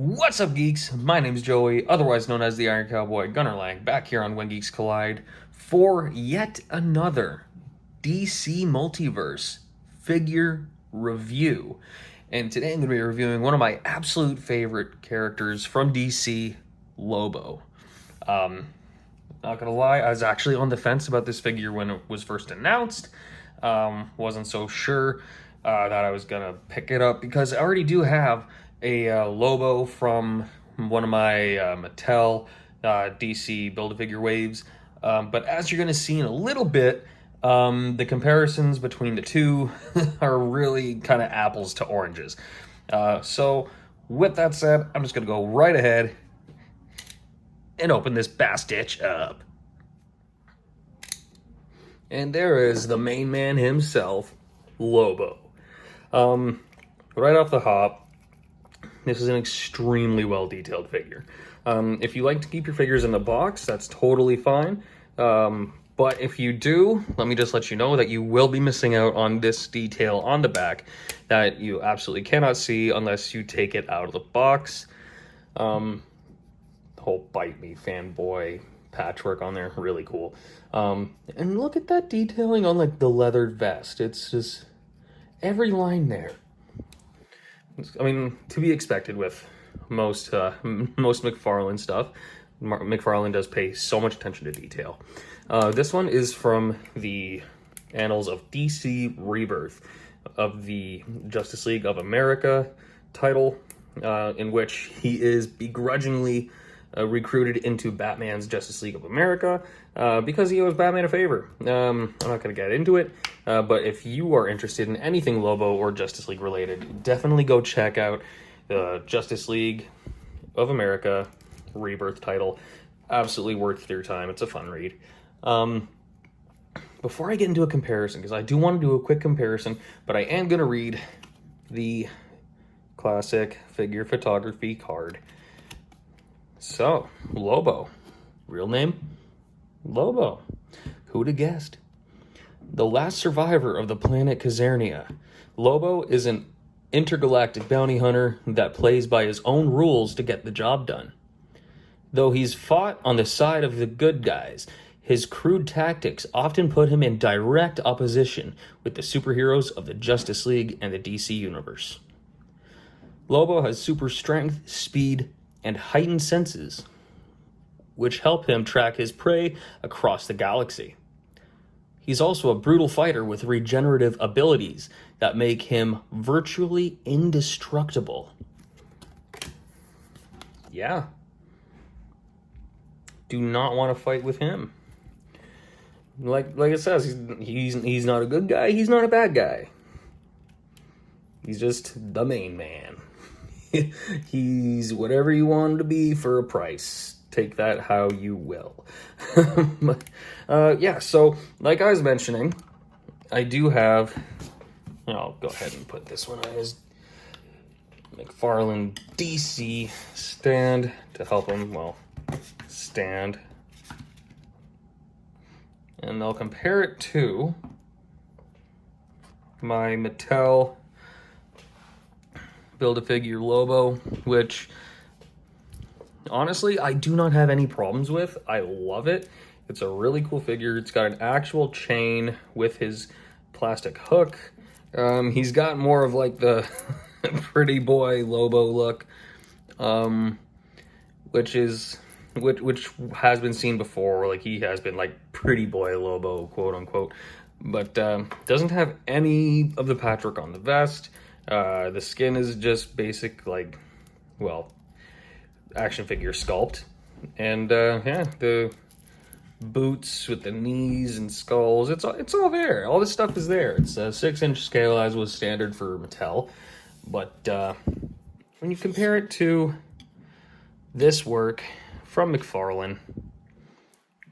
What's up, geeks? My name's Joey, otherwise known as the Iron Cowboy Gunner Lang, back here on When Geeks Collide for yet another DC Multiverse figure review. And today I'm going to be reviewing one of my absolute favorite characters from DC, Lobo. Not gonna lie, I was actually on the fence about this figure when it was first announced. Wasn't so sure that I was gonna pick it up because I already do have a Lobo from one of my Mattel DC Build-A-Figure waves. But as you're gonna see in a little bit, the comparisons between the two are really kind of apples to oranges. So with that said, I'm just gonna go right ahead and open this bastitch up. And there is the main man himself, Lobo. Right off the hop, this is an extremely well-detailed figure. If you like to keep your figures in the box, that's totally fine. But if you do, let me just let you know that you will be missing out on this detail on the back that you absolutely cannot see unless you take it out of the box. Whole bite me fanboy patchwork on there, really cool. And look at that detailing on like the leathered vest. It's just every line there. I mean, to be expected with most McFarlane stuff. McFarlane does pay so much attention to detail. This one is from the Annals of DC Rebirth of the Justice League of America title, in which he is begrudgingly recruited into Batman's Justice League of America because he owes Batman a favor. I'm not going to get into it, but if you are interested in anything Lobo or Justice League related, definitely go check out the Justice League of America Rebirth title. Absolutely worth your time. It's a fun read. Before I get into a comparison, because I do want to do a quick comparison, but I am going to read the classic figure photography card. So, Lobo. Real name? Lobo. Who'd have guessed? The last survivor of the planet Kazernia, Lobo is an intergalactic bounty hunter that plays by his own rules to get the job done. Though he's fought on the side of the good guys, his crude tactics often put him in direct opposition with the superheroes of the Justice League and the DC Universe. Lobo has super strength, speed, and heightened senses, which help him track his prey across the galaxy. He's also a brutal fighter with regenerative abilities that make him virtually indestructible. Yeah. Do not want to fight with him. Like it says, he's not a good guy, he's not a bad guy. He's just the main man. He's whatever you want him to be for a price. Take that how you will. Yeah, so like I was mentioning, I do have, I'll go ahead and put this one on his McFarlane DC stand to help him, stand. And I'll compare it to my Mattel Build-A-Figure Lobo, which honestly I do not have any problems with. I love it. It's a really cool figure. It's got an actual chain with his plastic hook. He's got more of like the pretty boy Lobo look, which has been seen before. Like he has been like pretty boy Lobo, quote unquote, but doesn't have any of the patchwork on the vest. The skin is just basic, like, action figure sculpt. And, yeah, the boots with the knees and skulls, it's all there. All this stuff is there. It's a 6-inch scale, as was standard for Mattel. But, when you compare it to this work from McFarlane,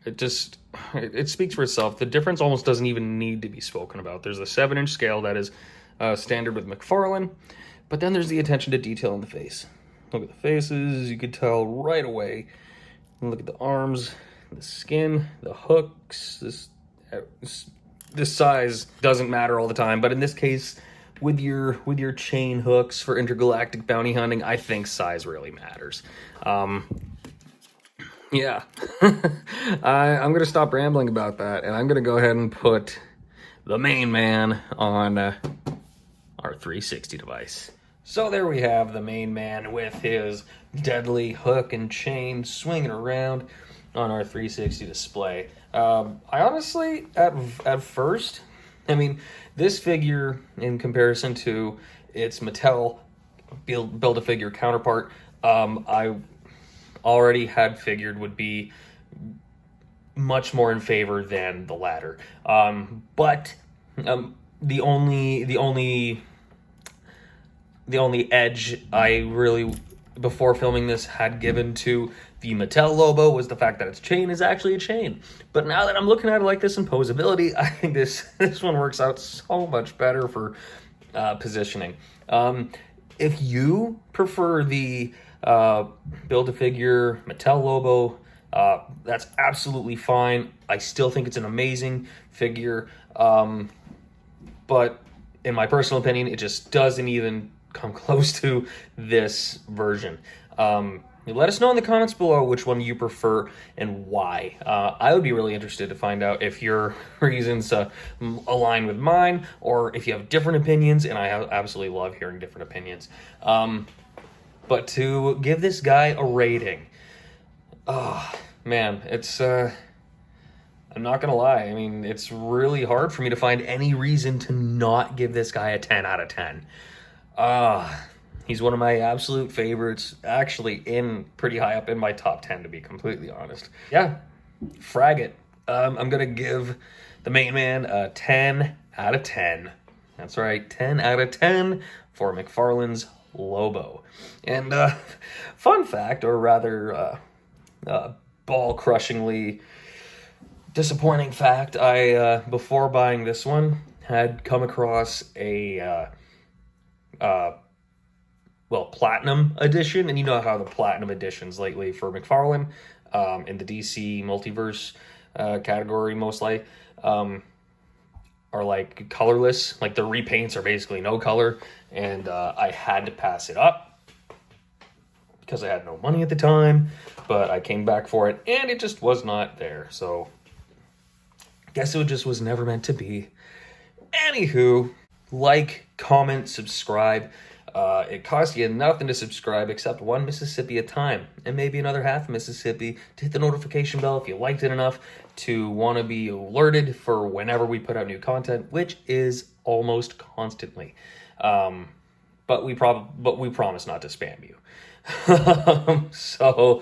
it speaks for itself. The difference almost doesn't even need to be spoken about. There's a 7-inch scale that is standard with McFarlane, but then there's the attention to detail in the face. Look at the faces, you could tell right away. And look at the arms, the skin, the hooks. This size doesn't matter all the time, but in this case, with your chain hooks for intergalactic bounty hunting, I think size really matters. Yeah. I'm going to stop rambling about that, and I'm going to go ahead and put the main man on our 360 device. So there we have the main man with his deadly hook and chain swinging around on our 360 display. I honestly, at first, I mean, this figure in comparison to its Mattel Build-A-Figure counterpart, I already had figured would be much more in favor than the latter. But the only edge I really, before filming this, had given to the Mattel Lobo was the fact that its chain is actually a chain. But now that I'm looking at it like this in posability, I think this one works out so much better for positioning. If you prefer the Build-A-Figure Mattel Lobo, that's absolutely fine. I still think it's an amazing figure, but in my personal opinion, it just doesn't even come close to this version. Let us know in the comments below which one you prefer and why. I would be really interested to find out if your reasons align with mine, or if you have different opinions, and I absolutely love hearing different opinions. But to give this guy a rating, man, it's, I'm not gonna lie, I mean, it's really hard for me to find any reason to not give this guy a 10 out of 10. He's one of my absolute favorites, actually pretty high up in my top 10, to be completely honest. Yeah, frag it. I'm gonna give the main man a 10 out of 10. That's right, 10 out of 10 for McFarlane's Lobo. And fun fact, or rather ball-crushingly disappointing fact, I, before buying this one, had come across a Platinum Edition, and you know how the Platinum Editions lately for McFarlane, in the DC Multiverse category, mostly, are like colorless. Like the repaints are basically no color, and I had to pass it up because I had no money at the time, but I came back for it, and it just was not there, so guess it just was never meant to be. Anywho, like, comment, subscribe. It costs you nothing to subscribe except one Mississippi at a time, and maybe another half Mississippi to hit the notification bell if you liked it enough to want to be alerted for whenever we put out new content, which is almost constantly. But we promise not to spam you. So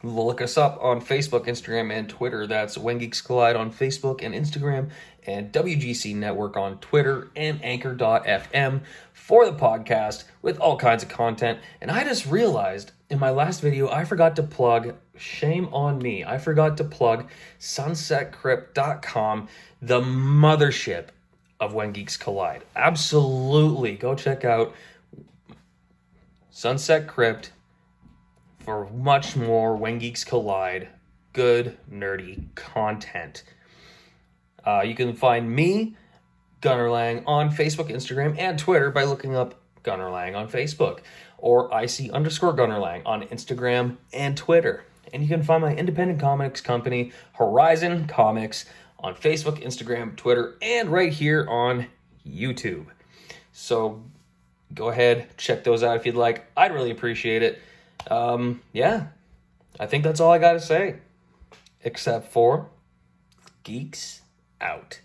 look us up on Facebook, Instagram, and Twitter. That's When Geeks Collide on Facebook and Instagram, and WGC Network on Twitter, and Anchor.fm for the podcast with all kinds of content. And I just realized in my last video, I forgot to plug, shame on me, I forgot to plug sunsetcrypt.com, the mothership of When Geeks Collide. Absolutely, go check out Sunset Crypt for much more When Geeks Collide good, nerdy content. You can find me, Gunnar Lang, on Facebook, Instagram, and Twitter by looking up Gunnar Lang on Facebook, or IC_Gunnar Lang on Instagram and Twitter. And you can find my independent comics company, Horizon Comics, on Facebook, Instagram, Twitter, and right here on YouTube. So go ahead, check those out if you'd like. I'd really appreciate it. Yeah, I think that's all I gotta say. Except for Geeks out.